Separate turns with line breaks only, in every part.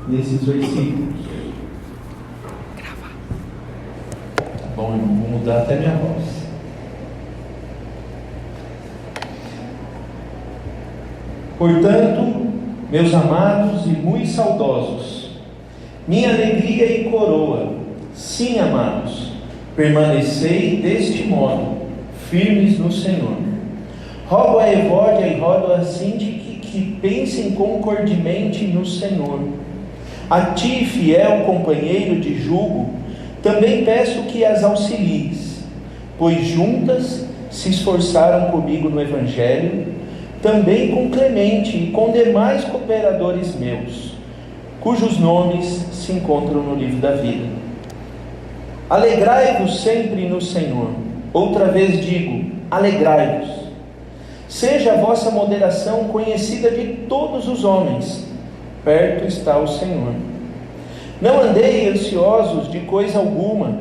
nesses versículos. Bom, eu vou mudar até minha voz. Portanto, meus amados e muito saudosos, minha alegria e coroa, sim, amados, permanecei deste modo, firmes no Senhor. Rogo a Evódia e rogo a Síntique que pensem concordemente no Senhor. A ti, fiel companheiro de jugo, também peço que as auxilies, pois juntas se esforçaram comigo no Evangelho, também com Clemente e com demais cooperadores meus, cujos nomes se encontram no livro da vida. Alegrai-vos sempre no Senhor. Outra vez digo, alegrai-vos. Seja a vossa moderação conhecida de todos os homens, perto está o Senhor. Não andei ansiosos de coisa alguma,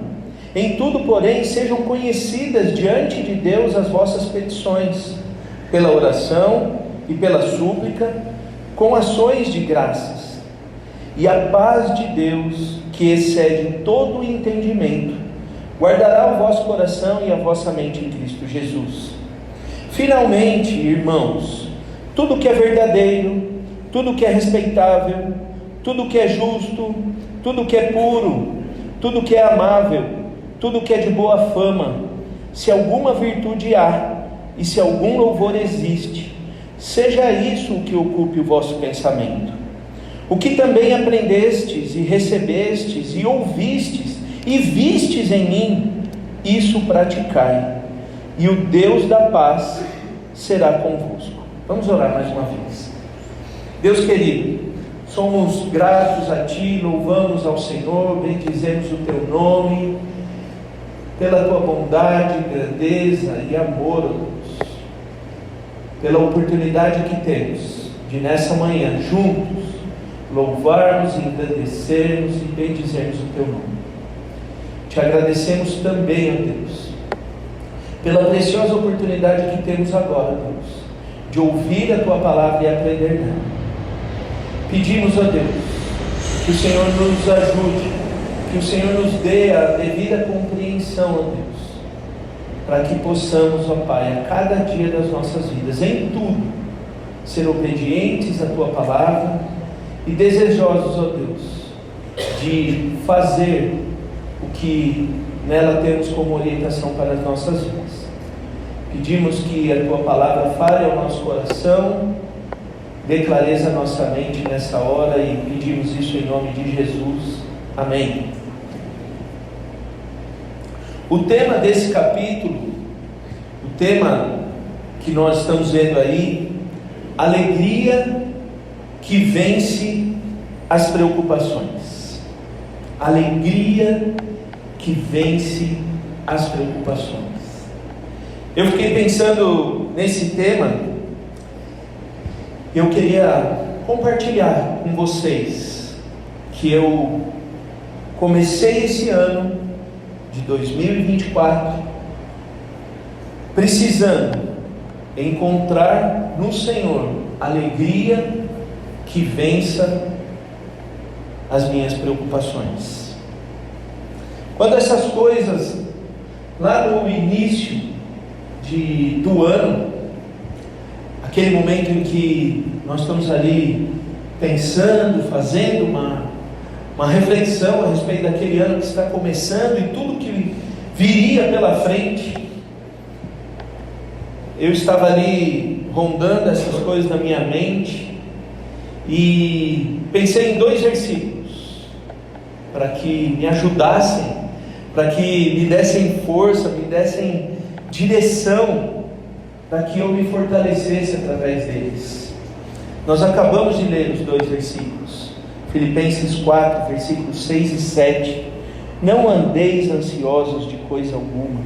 em tudo, porém, sejam conhecidas diante de Deus as vossas petições, pela oração e pela súplica, com ações de graças. E a paz de Deus, que excede todo o entendimento, guardará o vosso coração e a vossa mente em Cristo Jesus. Finalmente, irmãos, tudo que é verdadeiro, tudo que é respeitável, tudo que é justo, tudo que é puro, tudo que é amável, tudo que é de boa fama, se alguma virtude há, e se algum louvor existe, seja isso o que ocupe o vosso pensamento. O que também aprendestes, e recebestes, e ouvistes, e vistes em mim, isso praticai, e o Deus da paz será convosco. Vamos orar mais uma vez. Deus querido, somos gratos a Ti, louvamos ao Senhor, bendizemos o Teu nome, pela Tua bondade, grandeza e amor, ó Deus, pela oportunidade que temos de nessa manhã, juntos, louvarmos, engrandecermos e bendizermos o Teu nome. Te agradecemos também, ó Deus, pela preciosa oportunidade que temos agora, Deus, de ouvir a Tua palavra e aprender nela. Pedimos, ó Deus, que o Senhor nos ajude, que o Senhor nos dê a devida compreensão, ó Deus, para que possamos, ó Pai, a cada dia das nossas vidas, em tudo, ser obedientes à Tua palavra e desejosos, ó Deus, de fazer o que nela temos como orientação para as nossas vidas. Pedimos que a Tua palavra fale ao nosso coração, dê clareza à nossa mente nessa hora e pedimos isso em nome de Jesus. Amém. O tema desse capítulo, o tema que nós estamos vendo aí, alegria que vence as preocupações. Alegria que vence as preocupações. Eu fiquei pensando nesse tema, eu queria compartilhar com vocês que eu comecei esse ano de 2024 precisando encontrar no Senhor alegria que vença as minhas preocupações. Quando essas coisas, lá no início do ano, aquele momento em que nós estamos ali pensando, fazendo uma reflexão a respeito daquele ano que está começando e tudo que viria pela frente, eu estava ali rondando essas coisas na minha mente e pensei em 2 versículos para que me ajudassem, para que me dessem força, me dessem direção, para que eu me fortalecesse através deles. Nós acabamos de ler os 2 versículos, Filipenses 4, versículos 6 e 7. Não andeis ansiosos de coisa alguma,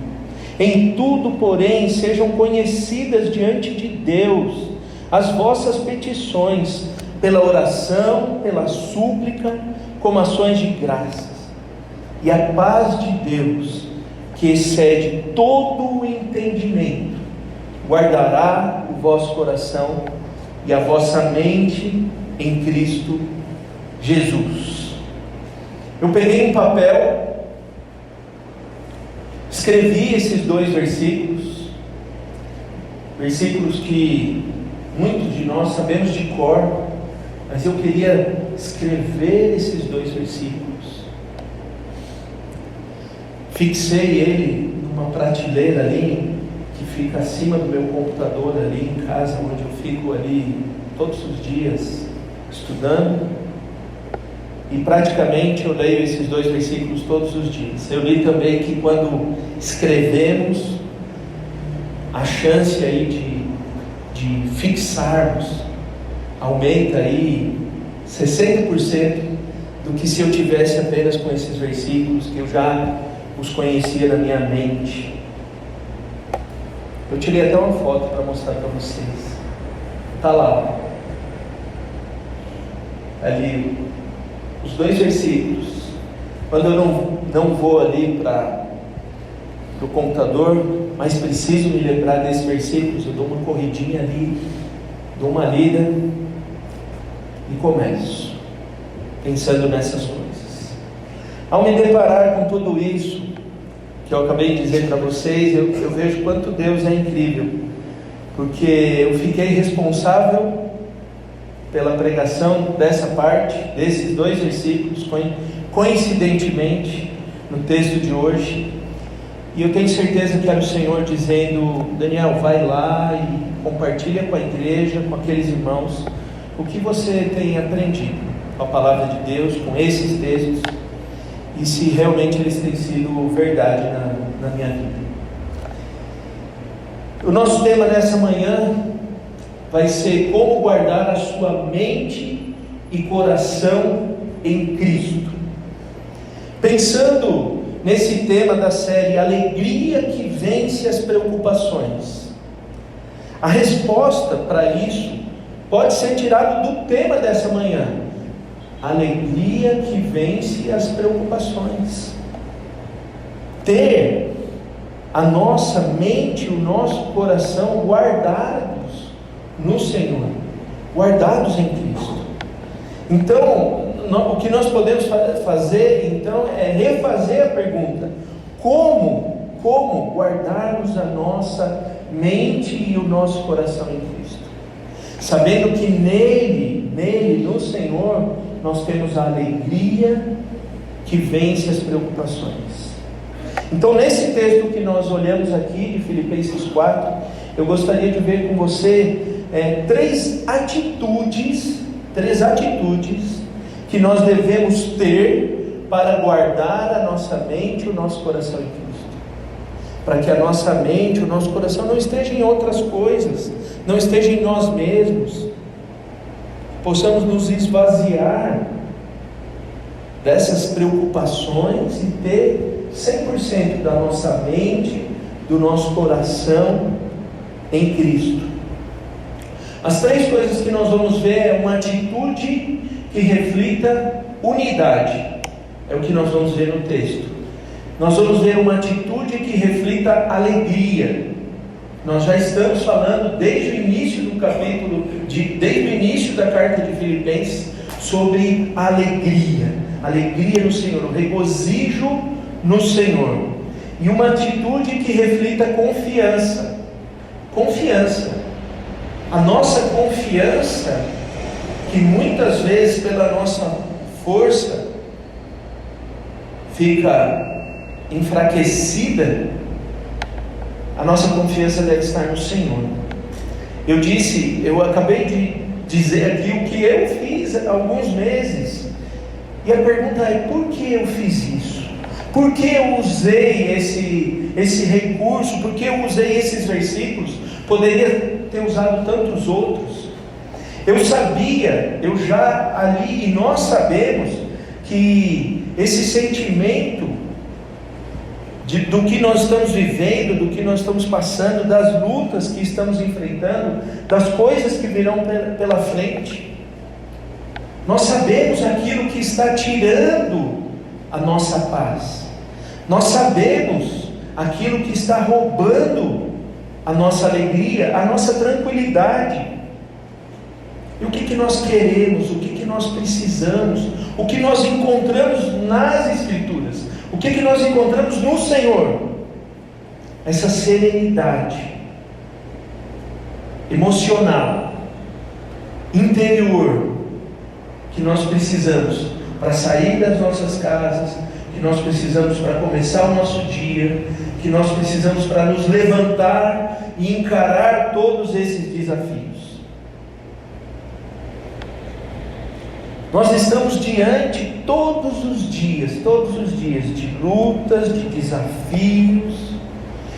em tudo, porém, sejam conhecidas diante de Deus as vossas petições, pela oração, pela súplica, como ações de graças. E a paz de Deus, que excede todo o entendimento, guardará o vosso coração e a vossa mente em Cristo Jesus. Eu peguei um papel, escrevi esses 2 versículos que muitos de nós sabemos de cor, mas eu queria escrever esses 2 versículos. Fixei ele numa prateleira ali, que fica acima do meu computador ali em casa, onde eu fico ali todos os dias estudando, e praticamente eu leio esses 2 versículos todos os dias. Eu li também que quando escrevemos, a chance aí de fixarmos aumenta aí 60% do que se eu tivesse apenas com esses versículos que eu já os conhecia na minha mente. Eu tirei até uma foto para mostrar para vocês. Está lá, ali os 2 versículos. Quando eu não vou ali para o computador, mas preciso me lembrar desses versículos, eu dou uma corridinha ali, dou uma lida e começo pensando nessas coisas. Ao me deparar com tudo isso que eu acabei de dizer para vocês, eu vejo quanto Deus é incrível, porque eu fiquei responsável pela pregação dessa parte, desses 2 versículos, coincidentemente no texto de hoje, e eu tenho certeza que era o Senhor dizendo: Daniel, vai lá e compartilha com a igreja, com aqueles irmãos, o que você tem aprendido com a palavra de Deus, com esses textos, e se realmente eles têm sido verdade na minha vida. O nosso tema nessa manhã vai ser como guardar a sua mente e coração em Cristo. Pensando nesse tema da série Alegria que Vence as Preocupações, a resposta para isso pode ser tirada do tema dessa manhã: alegria que vence as preocupações. Ter a nossa mente e o nosso coração guardados no Senhor, guardados em Cristo. Então, o que nós podemos fazer então é refazer a pergunta: como guardarmos a nossa mente e o nosso coração em Cristo, sabendo que nele, no Senhor, nós temos a alegria que vence as preocupações. Então, nesse texto que nós olhamos aqui, de Filipenses 4, eu gostaria de ver com você 3 atitudes que nós devemos ter para guardar a nossa mente e o nosso coração em Cristo, para que a nossa mente, o nosso coração não esteja em outras coisas, não esteja em nós mesmos, possamos nos esvaziar dessas preocupações e ter 100% da nossa mente, do nosso coração em Cristo. As 3 coisas que nós vamos ver é uma atitude que reflita unidade, é o que nós vamos ver no texto. Nós vamos ver uma atitude que reflita alegria. Nós já estamos falando desde o início do capítulo, desde o início da carta de Filipenses, sobre a alegria no Senhor, o regozijo no Senhor. E uma atitude que reflita confiança. A nossa confiança, que muitas vezes pela nossa força fica enfraquecida, a nossa confiança deve estar no Senhor. Eu acabei de dizer aqui o que eu fiz há alguns meses, e a pergunta é: por que eu fiz isso? Por que eu usei esse recurso? Por que eu usei esses versículos? Poderia ter usado tantos outros. Eu já ali, e nós sabemos que esse sentimento do que nós estamos vivendo, do que nós estamos passando, das lutas que estamos enfrentando, das coisas que virão pela frente, nós sabemos aquilo que está tirando a nossa paz, nós sabemos aquilo que está roubando a nossa alegria, a nossa tranquilidade. E o que nós queremos, o que nós precisamos, o que nós encontramos nas Escrituras, o que nós encontramos no Senhor? Essa serenidade emocional, interior, que nós precisamos para sair das nossas casas, que nós precisamos para começar o nosso dia, que nós precisamos para nos levantar e encarar todos esses desafios. Nós estamos diante todos os dias de lutas, de desafios.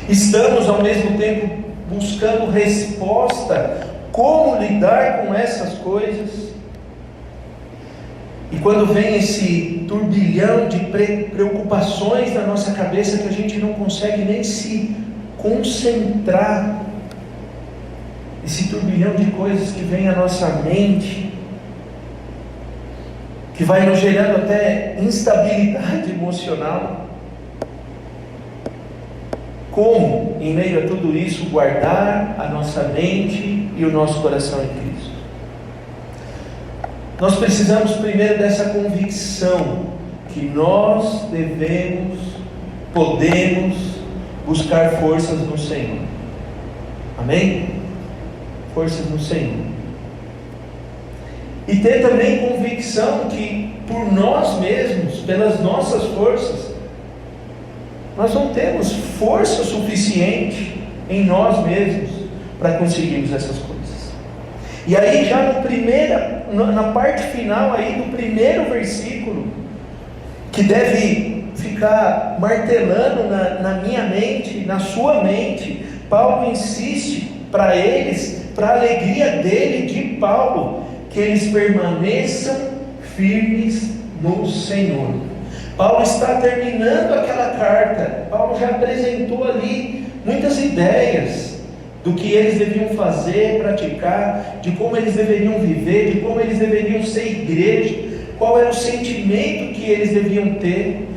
Estamos ao mesmo tempo buscando resposta, como lidar com essas coisas. E quando vem esse turbilhão de preocupações na nossa cabeça, que a gente não consegue nem se concentrar, esse turbilhão de coisas que vem à nossa mente, que vai nos gerando até instabilidade emocional. Como, em meio a tudo isso, guardar a nossa mente e o nosso coração em Cristo? Nós precisamos primeiro dessa convicção que nós podemos buscar forças no Senhor. Amém? Forças no Senhor. E ter também convicção que por nós mesmos, pelas nossas forças, nós não temos força suficiente em nós mesmos para conseguirmos essas coisas. E aí já na parte final aí do primeiro versículo, que deve ficar martelando na minha mente, na sua mente, Paulo insiste para eles, para a alegria dele, de Paulo, que eles permaneçam firmes no Senhor. Paulo está terminando aquela carta. Paulo já apresentou ali muitas ideias do que eles deviam fazer, praticar, de como eles deveriam viver, de como eles deveriam ser igreja, qual era o sentimento que eles deviam ter.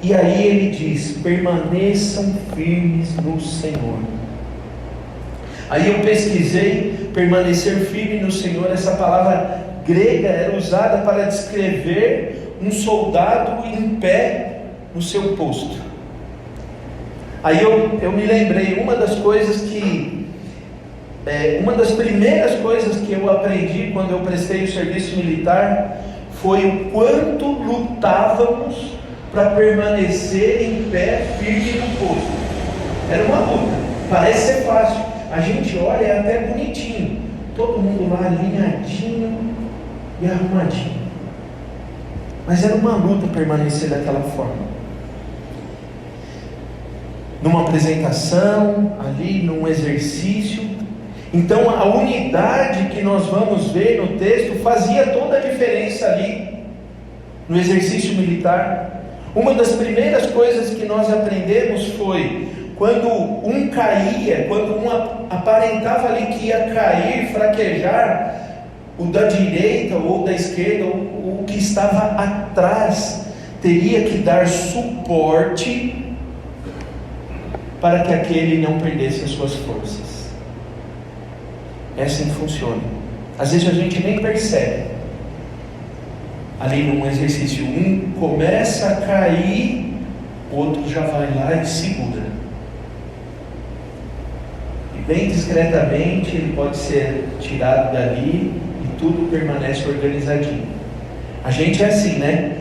E aí ele diz: permaneçam firmes no Senhor. Aí eu pesquisei, permanecer firme no Senhor. Essa palavra grega era usada para descrever um soldado em pé no seu posto. Aí eu me lembrei, uma das primeiras coisas que eu aprendi quando eu prestei o serviço militar, foi o quanto lutávamos para permanecer em pé, firme no posto. Era uma luta, parece ser fácil, a gente olha, é até bonitinho, todo mundo lá alinhadinho e arrumadinho, mas era uma luta permanecer daquela forma. Numa apresentação, ali num exercício. Então a unidade que nós vamos ver no texto fazia toda a diferença ali no exercício militar. Uma das primeiras coisas que nós aprendemos foi quando um caía, quando um aparentava ali que ia cair, fraquejar, o da direita ou da esquerda, o que estava atrás, teria que dar suporte para que aquele não perdesse as suas forças. É assim que funciona. Às vezes a gente nem percebe. Ali num exercício, um começa a cair, o outro já vai lá e segura. E bem discretamente ele pode ser tirado dali e tudo permanece organizadinho. A gente é assim, né?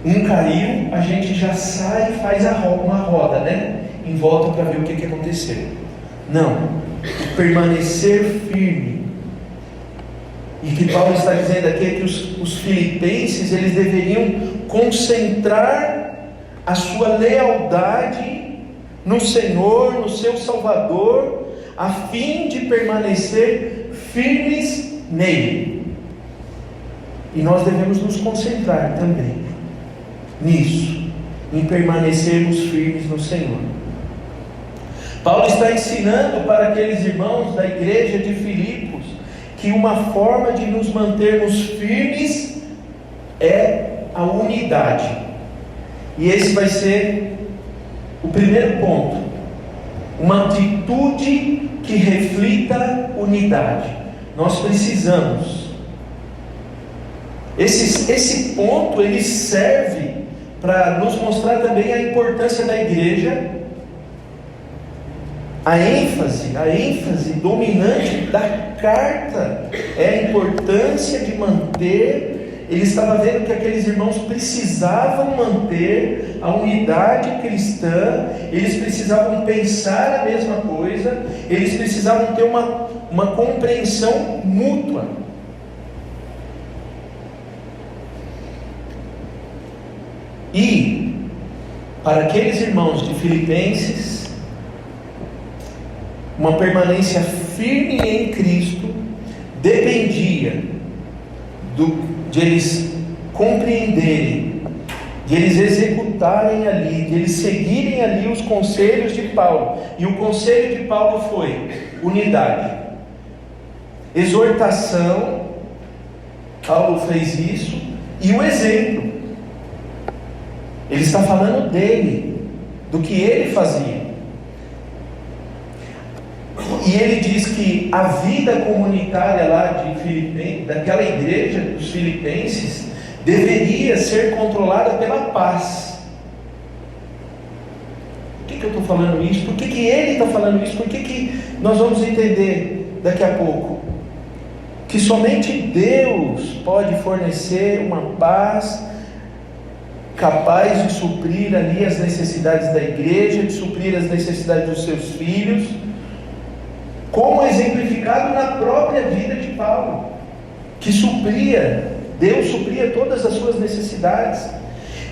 Um caiu, a gente já sai e faz uma roda, né? Em volta para ver o que aconteceu. Não, permanecer firme. E que Paulo está dizendo aqui é que os filipenses, eles deveriam concentrar a sua lealdade no Senhor, no seu Salvador, a fim de permanecer firmes nele. E nós devemos nos concentrar também nisso, em permanecermos firmes no Senhor. Paulo está ensinando para aqueles irmãos da igreja de Filipos que uma forma de nos mantermos firmes é a unidade. E esse vai ser o primeiro ponto. Uma atitude que reflita unidade. nós precisamos. Esse ponto ele serve para nos mostrar também a importância da igreja, a ênfase dominante da carta é a importância de manter. Ele estava vendo que aqueles irmãos precisavam manter a unidade cristã, eles precisavam pensar a mesma coisa, eles precisavam ter uma compreensão mútua. E para aqueles irmãos de Filipenses, uma permanência firme em Cristo dependia de eles compreenderem, de eles executarem ali, de eles seguirem ali os conselhos de Paulo. E o conselho de Paulo foi unidade, exortação. Paulo fez isso, e o exemplo. Ele está falando dele, do que ele fazia. E ele diz que a vida comunitária lá de Filipenses, daquela igreja dos filipenses, deveria ser controlada pela paz. Por que eu estou falando isso? Por que ele está falando isso? Por que nós vamos entender daqui a pouco? Que somente Deus pode fornecer uma paz capaz de suprir ali as necessidades da igreja, de suprir as necessidades dos seus filhos, como exemplificado na própria vida de Paulo, que Deus supria todas as suas necessidades.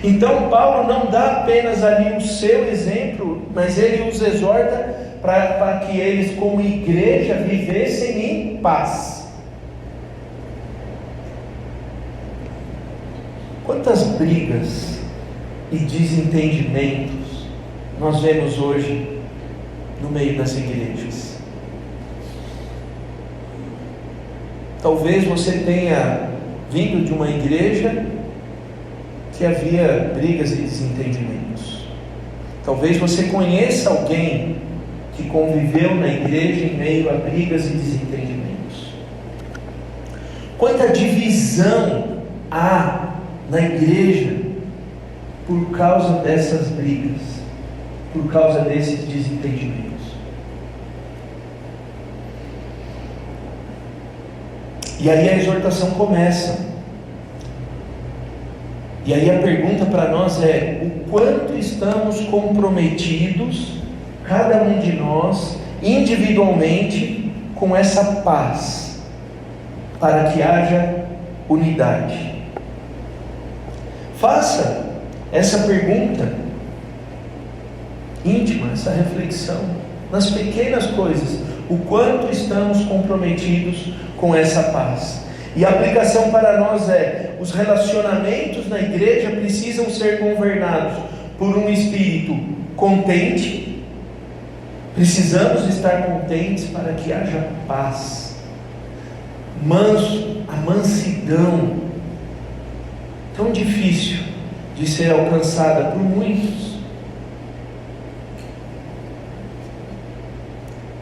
Então Paulo não dá apenas ali o seu exemplo, mas ele os exorta para que eles como igreja vivessem em paz. Quantas brigas e desentendimentos nós vemos hoje no meio das igrejas? Talvez você tenha vindo de uma igreja que havia brigas e desentendimentos. Talvez você conheça alguém que conviveu na igreja em meio a brigas e desentendimentos. Quanta divisão há na igreja por causa dessas brigas, por causa desses desentendimentos. E aí a exortação começa. E aí a pergunta para nós é: o quanto estamos comprometidos, cada um de nós, individualmente, com essa paz, para que haja unidade? Faça essa pergunta íntima, essa reflexão, nas pequenas coisas, o quanto estamos comprometidos com essa paz. E a aplicação para nós é: os relacionamentos na igreja precisam ser governados por um espírito contente. Precisamos estar contentes para que haja paz. Manso, a mansidão, tão difícil de ser alcançada por muitos.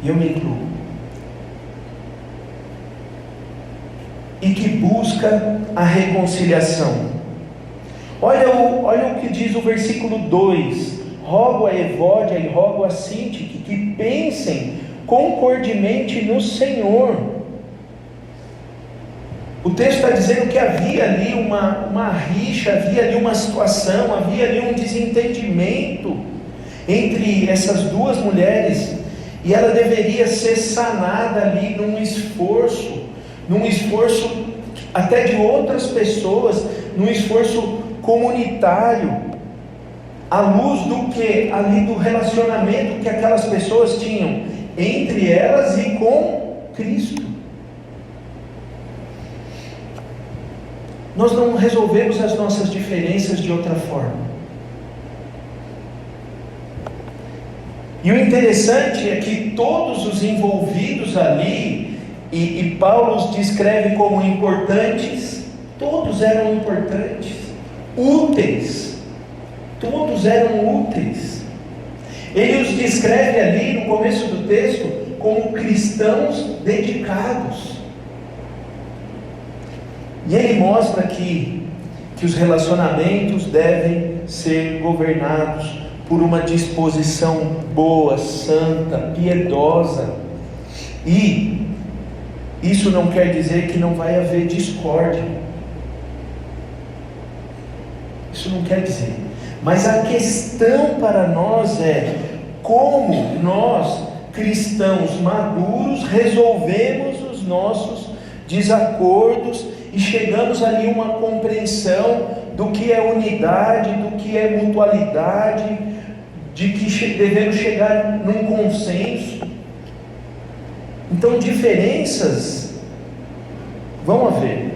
E eu me incluo. E que busca a reconciliação. Olha o que diz o versículo 2: rogo a Evódia e rogo a Sintique que pensem concordemente no Senhor. O texto está dizendo que havia ali uma rixa, havia ali uma situação, havia ali um desentendimento entre essas duas mulheres, e ela deveria ser sanada ali num esforço até de outras pessoas, num esforço comunitário, à luz do que? Ali do relacionamento que aquelas pessoas tinham entre elas e com Cristo. Nós não resolvemos as nossas diferenças de outra forma. E o interessante é que todos os envolvidos ali, e Paulo os descreve como importantes, todos eram importantes, úteis, todos eram úteis. Ele os descreve ali no começo do texto como cristãos dedicados. E ele mostra que os relacionamentos devem ser governados por uma disposição boa, santa, piedosa. E isso não quer dizer que não vai haver discórdia. Isso não quer dizer. Mas a questão para nós é como nós, cristãos maduros, resolvemos os nossos desacordos e chegamos ali a uma compreensão do que é unidade, do que é mutualidade, de que devemos chegar num consenso. Então diferenças vão haver,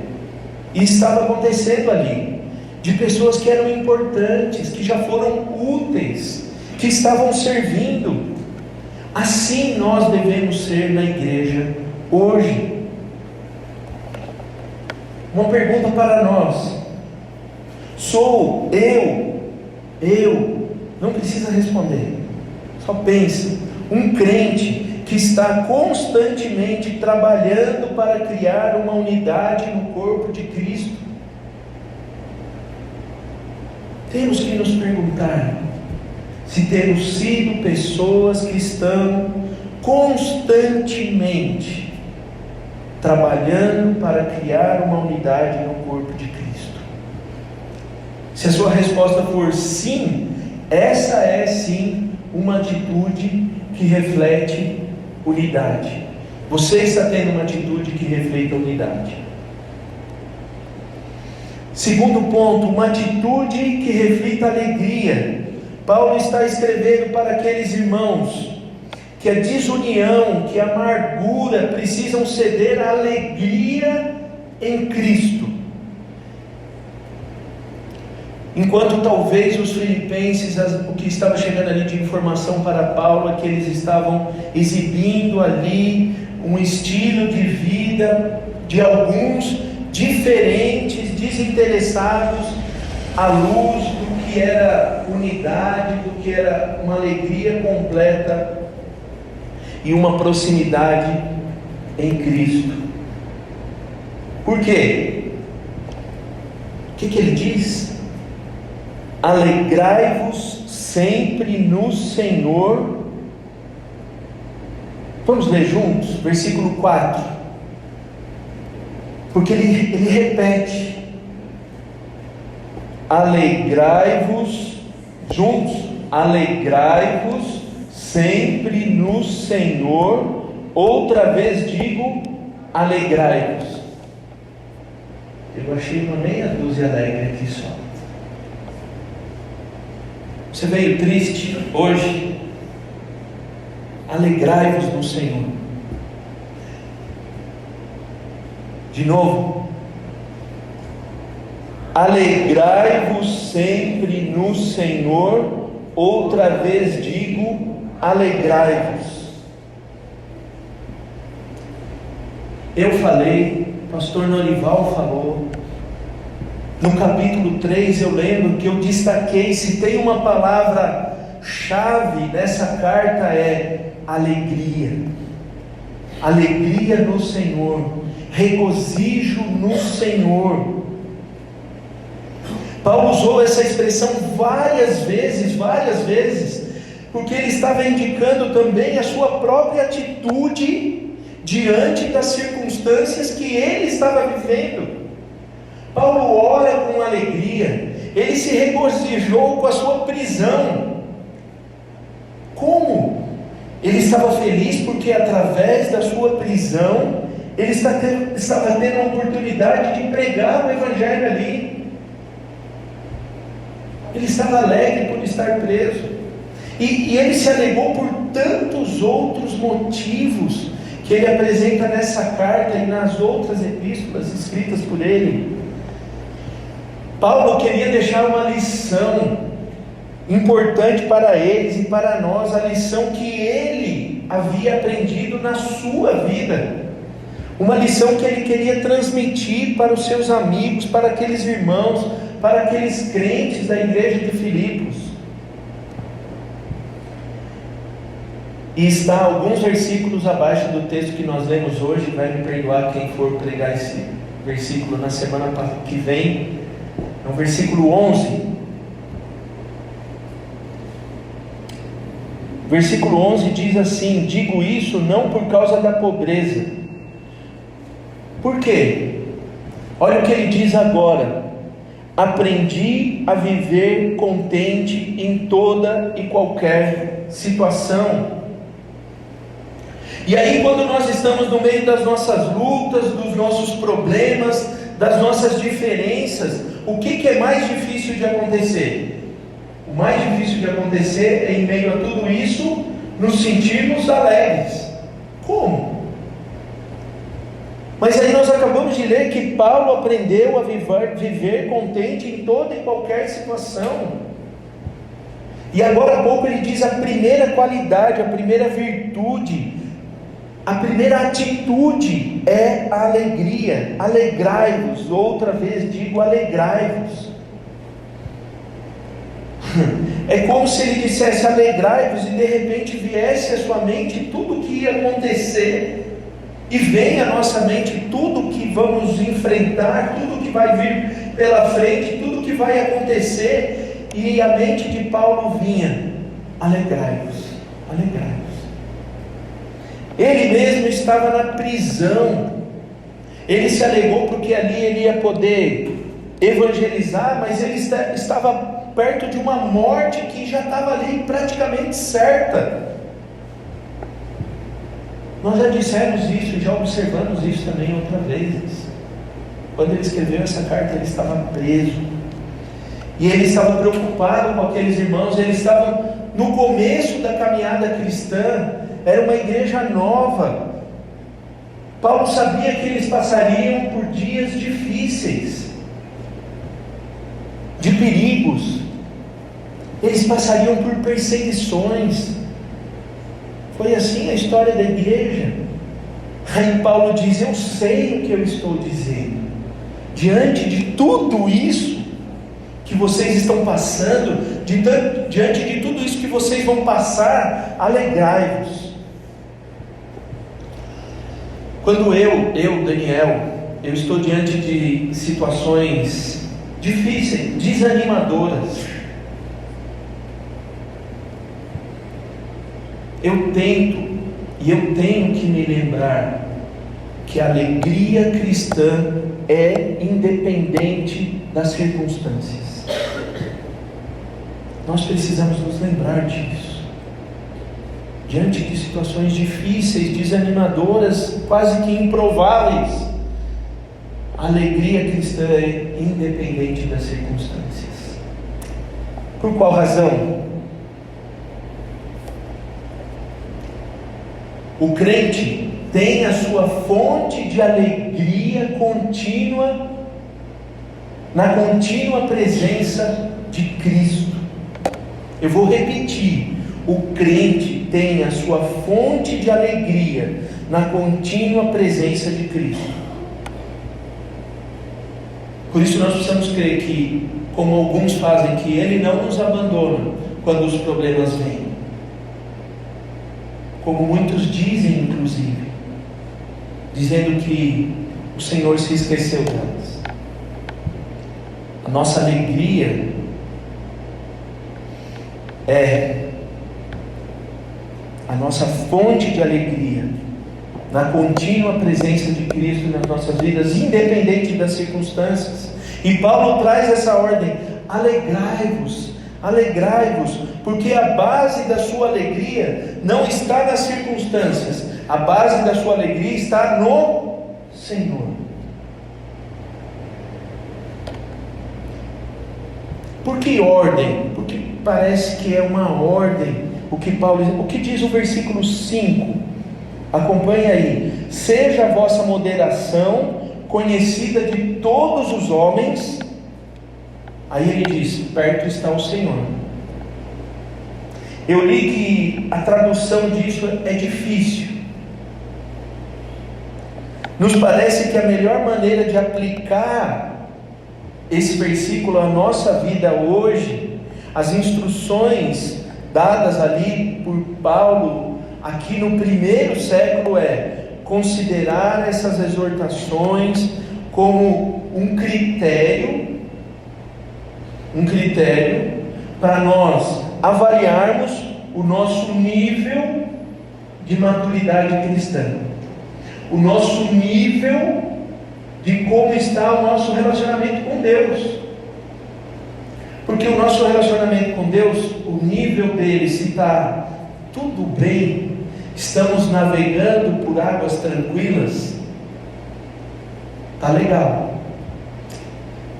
e estava acontecendo ali, de pessoas que eram importantes, que já foram úteis, que estavam servindo. Assim nós devemos ser na igreja hoje. Uma pergunta para nós: sou eu, não precisa responder, só pense, um crente que está constantemente trabalhando para criar uma unidade no corpo de Cristo? Temos que nos perguntar se temos sido pessoas que estão constantemente trabalhando para criar uma unidade no corpo de Cristo. Se a sua resposta for sim, essa é sim uma atitude que reflete unidade. Você está tendo uma atitude que reflete a unidade. Segundo ponto, uma atitude que reflita alegria. Paulo está escrevendo para aqueles irmãos que a desunião, que a amargura precisam ceder à alegria em Cristo. Enquanto talvez os filipenses, o que estava chegando ali de informação para Paulo é que eles estavam exibindo ali um estilo de vida de alguns diferentes, desinteressados, à luz do que era unidade, do que era uma alegria completa e uma proximidade em Cristo. Por quê? O que ele diz? Alegrai-vos sempre no Senhor. Vamos ler juntos, versículo 4. Porque ele repete: alegrai-vos, juntos, alegrai-vos sempre no Senhor. Outra vez digo, alegrai-vos. Eu achei uma meia dúzia alegre aqui só. Você veio triste hoje? Alegrai-vos no Senhor. De novo, alegrai-vos sempre no Senhor. Outra vez digo, alegrai-vos. Eu falei, pastor Norival falou, no capítulo 3 eu lembro que eu destaquei, se tem uma palavra-chave nessa carta é alegria. Alegria no Senhor, regozijo no Senhor. Paulo usou essa expressão várias vezes, porque ele estava indicando também a sua própria atitude diante das circunstâncias que ele estava vivendo. Paulo ora com alegria, ele se regozijou com a sua prisão. Como? Ele estava feliz porque através da sua prisão, ele estava tendo a oportunidade de pregar o Evangelho ali. Ele estava alegre por estar preso, e ele se alegrou por tantos outros motivos, que ele apresenta nessa carta e nas outras epístolas escritas por ele. Paulo queria deixar uma lição importante para eles e para nós, a lição que ele havia aprendido na sua vida, uma lição que ele queria transmitir para os seus amigos, para aqueles irmãos, para aqueles crentes da igreja de Filipos. E está alguns versículos abaixo do texto que nós lemos hoje. Vai me perdoar quem for pregar versículo na semana que vem, no versículo 11. Versículo 11 diz assim: digo isso não por causa da pobreza. Por quê? Olha o que ele diz agora: aprendi a viver contente em toda e qualquer situação. E aí, quando nós estamos no meio das nossas lutas, dos nossos problemas, das nossas diferenças, o que é mais difícil de acontecer? O mais difícil de acontecer é, em meio a tudo isso, nos sentirmos alegres. Como? Mas aí nós acabamos de ler que Paulo aprendeu a viver contente em toda e qualquer situação. E agora há pouco ele diz a primeira qualidade, a primeira virtude, a primeira atitude é a alegria. Alegrai-vos, outra vez digo alegrai-vos. É como se ele dissesse alegrai-vos e de repente viesse à sua mente tudo o que ia acontecer, e vem à nossa mente tudo que vamos enfrentar, tudo que vai vir pela frente, tudo que vai acontecer, e a mente de Paulo vinha: alegrai-vos, alegrai-vos. Ele mesmo estava na prisão, ele se alegrou porque ali ele ia poder evangelizar, mas ele estava perto de uma morte que já estava ali praticamente certa. Nós já dissemos isso e já observamos isso também outra vez. Quando ele escreveu essa carta, ele estava preso, e ele estava preocupado com aqueles irmãos. Eles estavam no começo da caminhada cristã, era uma igreja nova. Paulo sabia que eles passariam por dias difíceis, de perigos, eles passariam por perseguições. Foi assim a história da igreja. Aí Paulo diz: eu sei o que eu estou dizendo. Diante de tudo isso que vocês estão passando, diante de tudo isso que vocês vão passar, alegrai-vos. Quando Daniel, eu estou diante de situações difíceis, desanimadoras, eu tento e eu tenho que me lembrar que a alegria cristã é independente das circunstâncias. Nós precisamos nos lembrar disso. Diante de situações difíceis, desanimadoras, quase que improváveis, a alegria cristã é independente das circunstâncias. Por qual razão? O crente tem a sua fonte de alegria contínua na contínua presença de Cristo. Eu vou repetir: o crente tem a sua fonte de alegria na contínua presença de Cristo. Por isso nós precisamos crer que, como alguns fazem, que Ele não nos abandona quando os problemas vêm, como muitos dizem, inclusive, dizendo que o Senhor se esqueceu delas. A nossa alegria é a nossa fonte de alegria na contínua presença de Cristo nas nossas vidas, independente das circunstâncias. E Paulo traz essa ordem: alegrai-vos, alegrai-vos, porque a base da sua alegria não está nas circunstâncias, a base da sua alegria está no Senhor. Por que ordem? Porque parece que é uma ordem. O que diz o versículo 5? Acompanhe aí: seja a vossa moderação conhecida de todos os homens. Aí ele diz: perto está o Senhor. Eu li que a tradução disso é difícil. Nos parece que a melhor maneira de aplicar esse versículo à nossa vida hoje, as instruções dadas ali por Paulo aqui no primeiro século, é considerar essas exortações como um critério para nós avaliarmos o nosso nível de maturidade cristã, o nosso nível de como está o nosso relacionamento com Deus. Porque o nosso relacionamento com Deus, o nível dele, se está tudo bem, estamos navegando por águas tranquilas, está legal.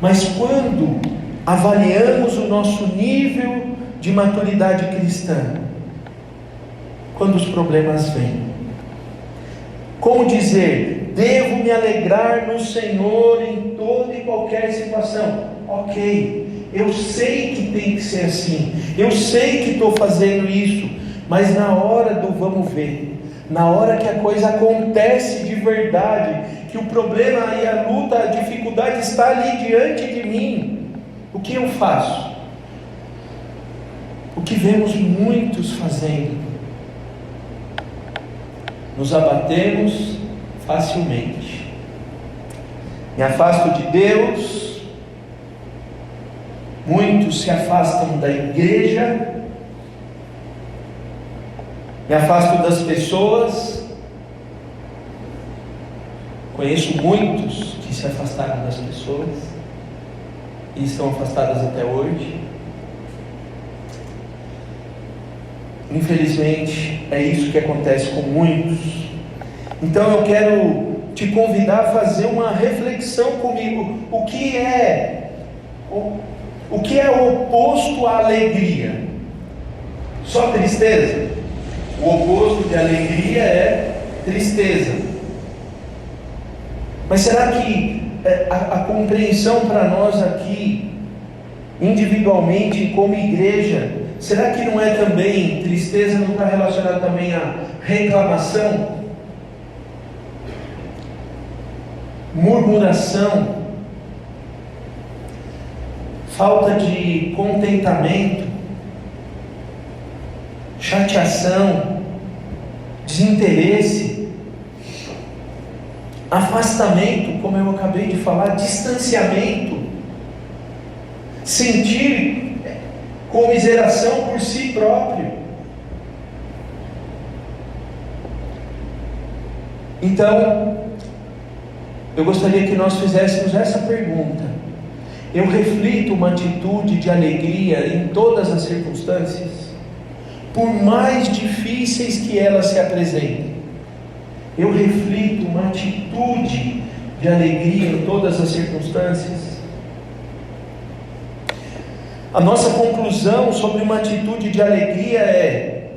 Mas quando avaliamos o nosso nível de maturidade cristã, quando os problemas vêm, como dizer, devo me alegrar no Senhor em toda e qualquer situação? Ok, eu sei que tem que ser assim, eu sei que estou fazendo isso, mas na hora do vamos ver, na hora que a coisa acontece de verdade, que o problema e a luta, a dificuldade está ali diante de mim, o que eu faço? O que vemos muitos fazendo? Nos abatemos facilmente, me afasto de Deus, muitos se afastam da igreja, me afasto das pessoas. Conheço muitos que se afastaram das pessoas e estão afastadas até hoje. Infelizmente, é isso que acontece com muitos. Então eu quero te convidar a fazer uma reflexão comigo. O que é o oposto à alegria? Só tristeza? O oposto de alegria é tristeza. Mas será que a compreensão para nós aqui, individualmente, como igreja, será que não é também, tristeza não está relacionada também à reclamação, murmuração, falta de contentamento, chateação, desinteresse, afastamento, como eu acabei de falar, distanciamento, sentir comiseração por si próprio. Então, eu gostaria que nós fizéssemos essa pergunta: eu reflito uma atitude de alegria em todas as circunstâncias, por mais difíceis que elas se apresentem? Eu reflito uma atitude de alegria em todas as circunstâncias? A nossa conclusão sobre uma atitude de alegria é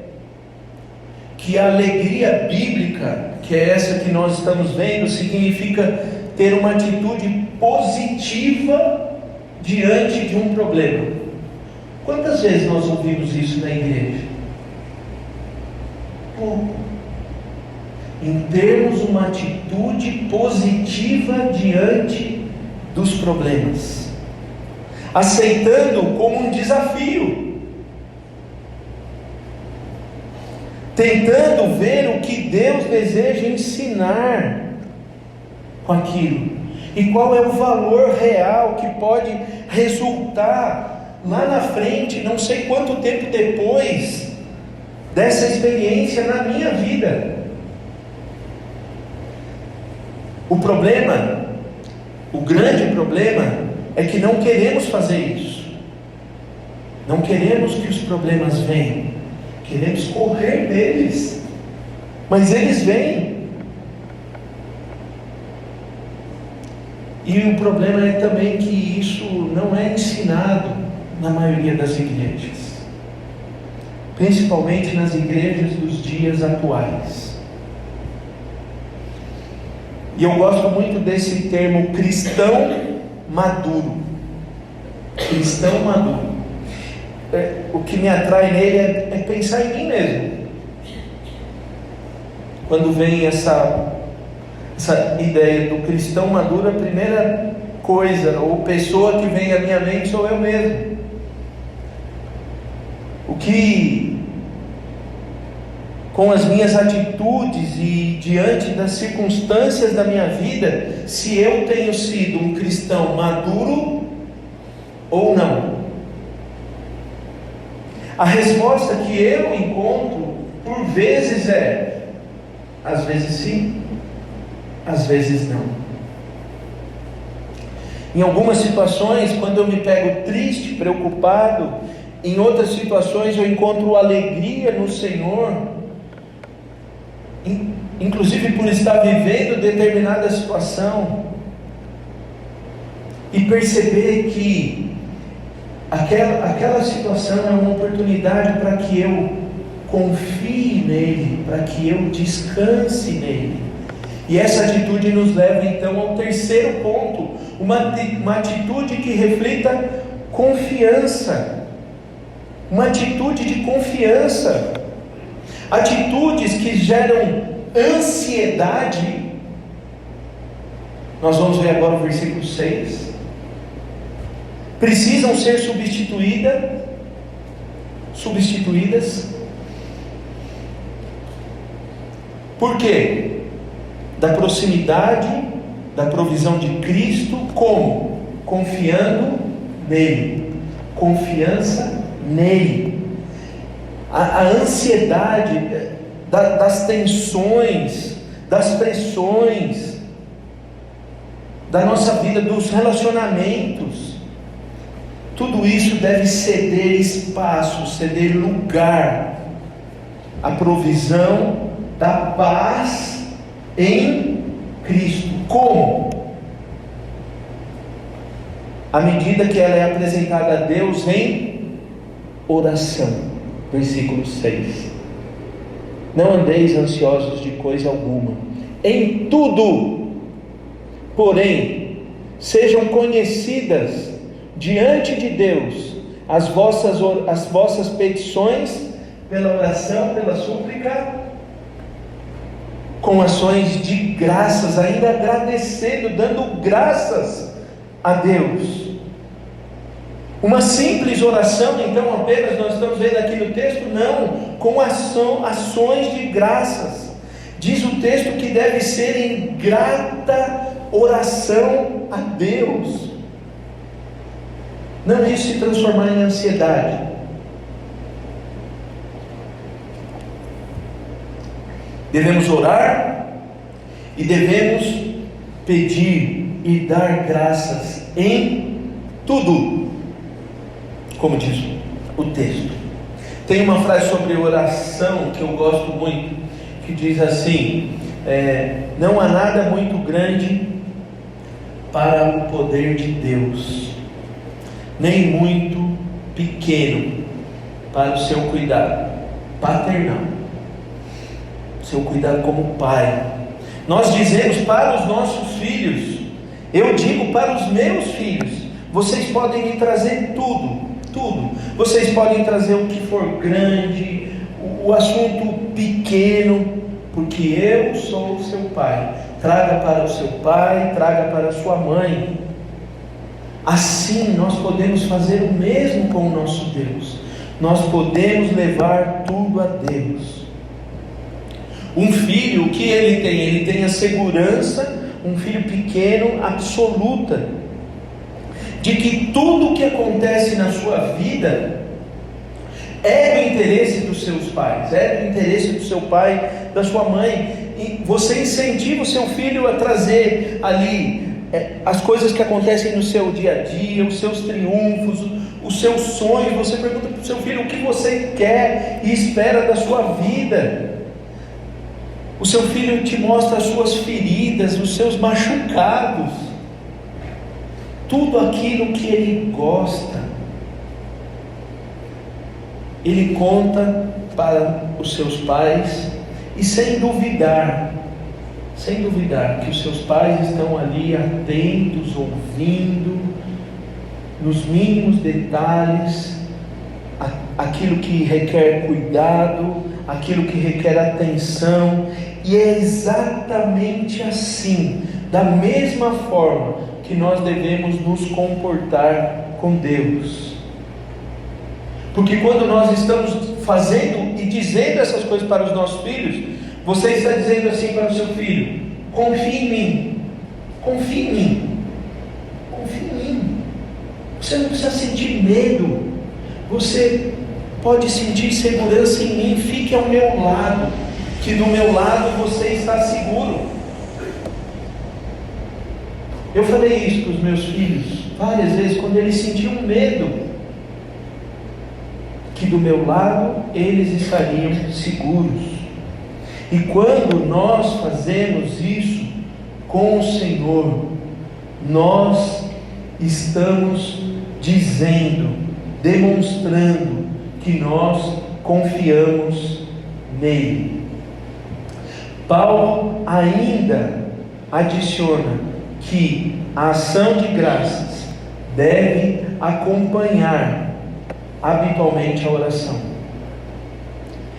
que a alegria bíblica, que é essa que nós estamos vendo, significa ter uma atitude positiva diante de um problema. Quantas vezes nós ouvimos isso na igreja? Pouco. Em termos uma atitude positiva diante dos problemas, aceitando como um desafio, tentando ver o que Deus deseja ensinar com aquilo, e qual é o valor real que pode resultar lá na frente, não sei quanto tempo depois dessa experiência na minha vida. O problema, o grande problema, é que não queremos fazer isso. Não queremos que os problemas venham, queremos correr deles, mas eles vêm. E o problema é também que isso não é ensinado na maioria das igrejas, principalmente nas igrejas dos dias atuais. E eu gosto muito desse termo cristão maduro. Cristão maduro. O que me atrai nele é pensar em mim mesmo. Quando vem essa ideia do cristão maduro, a primeira coisa ou pessoa que vem à minha mente sou eu mesmo. O que com as minhas atitudes e diante das circunstâncias da minha vida, se eu tenho sido um cristão maduro ou não. A resposta que eu encontro por vezes é: às vezes sim, às vezes não. Em algumas situações, quando eu me pego triste, preocupado, em outras situações eu encontro alegria no Senhor, inclusive por estar vivendo determinada situação, e perceber que aquela situação é uma oportunidade para que eu confie nele, para que eu descanse nele. E essa atitude nos leva então ao terceiro ponto, uma atitude que reflita confiança, uma atitude de confiança. Atitudes que geram ansiedade, nós vamos ver agora o versículo 6, precisam ser substituídas. Por quê? Da proximidade, da provisão de Cristo, como? Confiando nele, confiança nele. A ansiedade das tensões, das pressões da nossa vida, dos relacionamentos, tudo isso deve ceder espaço, ceder lugar à provisão da paz em Cristo. Como? À medida que ela é apresentada a Deus em oração. Versículo 6: não andeis ansiosos de coisa alguma, em tudo, porém, sejam conhecidas diante de Deus as vossas petições, pela oração, pela súplica, com ações de graças, ainda agradecendo, dando graças a Deus. Uma simples oração, então, apenas nós estamos vendo aqui no texto? Não, com ações de graças. Diz o texto que deve ser em grata oração a Deus. Não isso se transformar em ansiedade. Devemos orar e devemos pedir e dar graças em tudo, como diz o texto. Tem uma frase sobre oração que eu gosto muito, que diz assim: não há nada muito grande para o poder de Deus, nem muito pequeno para o seu cuidado paternal, seu cuidado como pai. Nós dizemos para os nossos filhos, eu digo para os meus filhos: vocês podem me trazer tudo, vocês podem trazer o que for grande, o assunto pequeno, porque eu sou o seu pai. Traga para o seu pai, traga para a sua mãe. Assim nós podemos fazer o mesmo com o nosso Deus. Nós podemos levar tudo a Deus. Um filho, o que ele tem? Ele tem a segurança, um filho pequeno, absoluta, de que tudo o que acontece na sua vida é do interesse dos seus pais, é do interesse do seu pai, da sua mãe. E você incentiva o seu filho a trazer ali as coisas que acontecem no seu dia a dia, os seus triunfos, os seus sonhos. Você pergunta para o seu filho o que você quer e espera da sua vida. O seu filho te mostra as suas feridas, os seus machucados, tudo aquilo que ele gosta, ele conta para os seus pais, e sem duvidar que os seus pais estão ali atentos, ouvindo, nos mínimos detalhes, aquilo que requer cuidado, aquilo que requer atenção. E é exatamente assim, da mesma forma, que nós devemos nos comportar com Deus. Porque quando nós estamos fazendo e dizendo essas coisas para os nossos filhos, você está dizendo assim para o seu filho: confie em mim, confie em mim, confie em mim. Você não precisa sentir medo, você pode sentir segurança em mim. Fique ao meu lado, que do meu lado você está seguro. Eu falei isso para os meus filhos várias vezes, quando eles sentiam medo, que do meu lado eles estariam seguros. E quando nós fazemos isso com o Senhor, nós estamos dizendo, demonstrando que nós confiamos nele. Paulo ainda adiciona que a ação de graças deve acompanhar habitualmente a oração.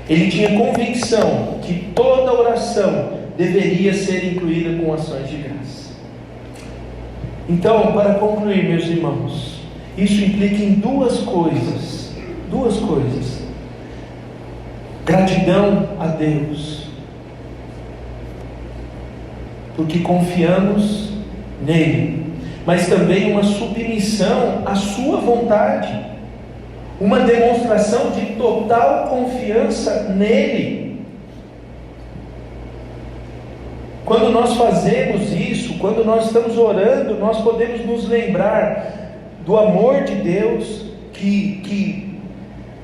Ele tinha convicção que toda oração deveria ser incluída com ações de graça. Então, para concluir, meus irmãos, isso implica em duas coisas. Gratidão a Deus, porque confiamos nele, mas também uma submissão à sua vontade, uma demonstração de total confiança nele. Quando nós fazemos isso, quando nós estamos orando, nós podemos nos lembrar do amor de Deus, que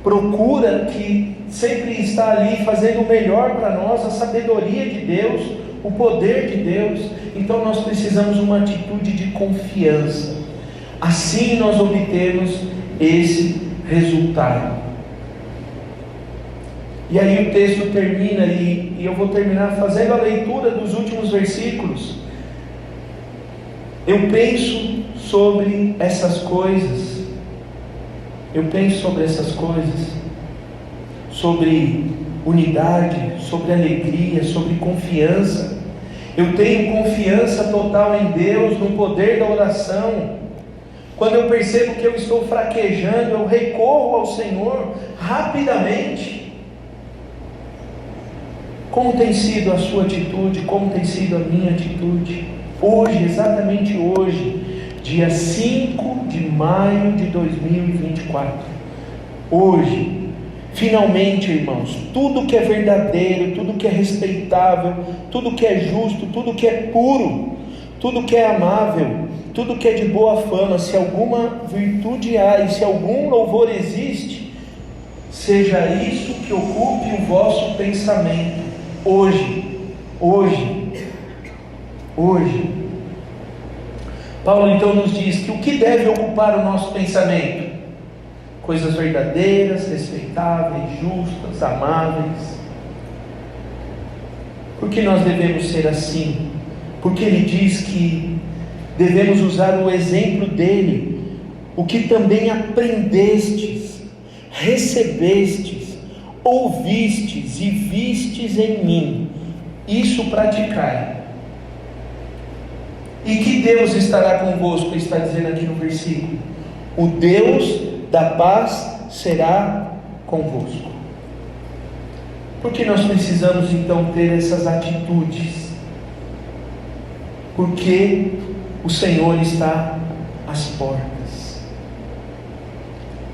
procura, que sempre está ali fazendo o melhor para nós, a sabedoria de Deus, o poder de Deus. Então nós precisamos uma atitude de confiança. Assim nós obtemos esse resultado. E aí o texto termina, e eu vou terminar fazendo a leitura dos últimos versículos. Eu penso sobre essas coisas. Sobre unidade, sobre alegria, sobre confiança. Eu tenho confiança total em Deus, no poder da oração. Quando eu percebo que eu estou fraquejando, eu recorro ao Senhor rapidamente. Como tem sido a sua atitude? Como tem sido a minha atitude? Hoje, exatamente hoje, dia 5 de maio de 2024. Hoje, finalmente, irmãos, tudo que é verdadeiro, tudo que é respeitável, tudo que é justo, tudo que é puro, tudo que é amável, tudo que é de boa fama, se alguma virtude há e se algum louvor existe, seja isso que ocupe o vosso pensamento. Hoje. Paulo então nos diz que o que deve ocupar o nosso pensamento? Coisas verdadeiras, respeitáveis, justas, amáveis. Por que nós devemos ser assim? Porque ele diz que devemos usar o exemplo dele, o que também aprendestes, recebestes, ouvistes e vistes em mim, isso praticai. E que Deus estará convosco, está dizendo aqui no versículo. O Deus da paz será convosco. Por que nós precisamos então ter essas atitudes? Porque o Senhor está às portas.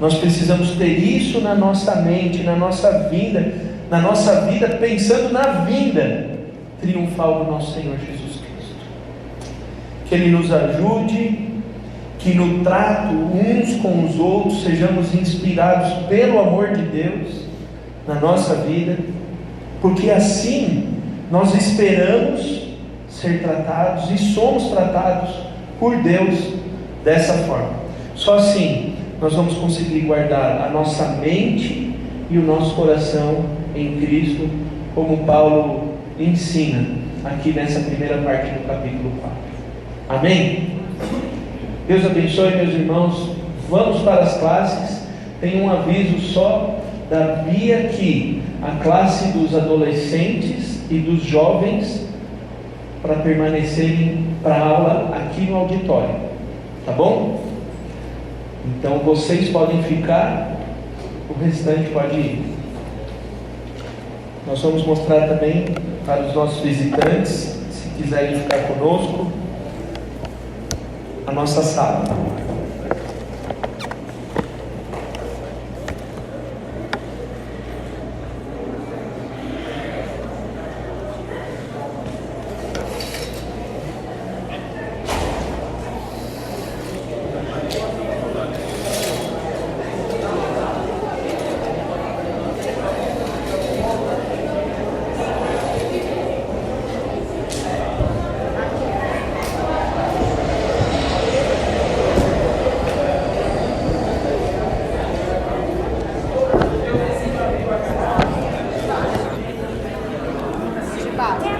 Nós precisamos ter isso na nossa mente, na nossa vida, pensando na vinda triunfal do nosso Senhor Jesus Cristo. Que Ele nos ajude, que no trato uns com os outros sejamos inspirados pelo amor de Deus na nossa vida, porque assim nós esperamos ser tratados e somos tratados por Deus dessa forma. Só assim nós vamos conseguir guardar a nossa mente e o nosso coração em Cristo, como Paulo ensina aqui nessa primeira parte do capítulo 4. Amém? Deus abençoe, meus irmãos. Vamos para as classes. Tem um aviso só da Bia que a classe dos adolescentes e dos jovens para permanecerem para a aula aqui no auditório, tá bom? Então vocês podem ficar, o restante pode ir. Nós vamos mostrar também para os nossos visitantes, se quiserem ficar conosco, a nossa sala.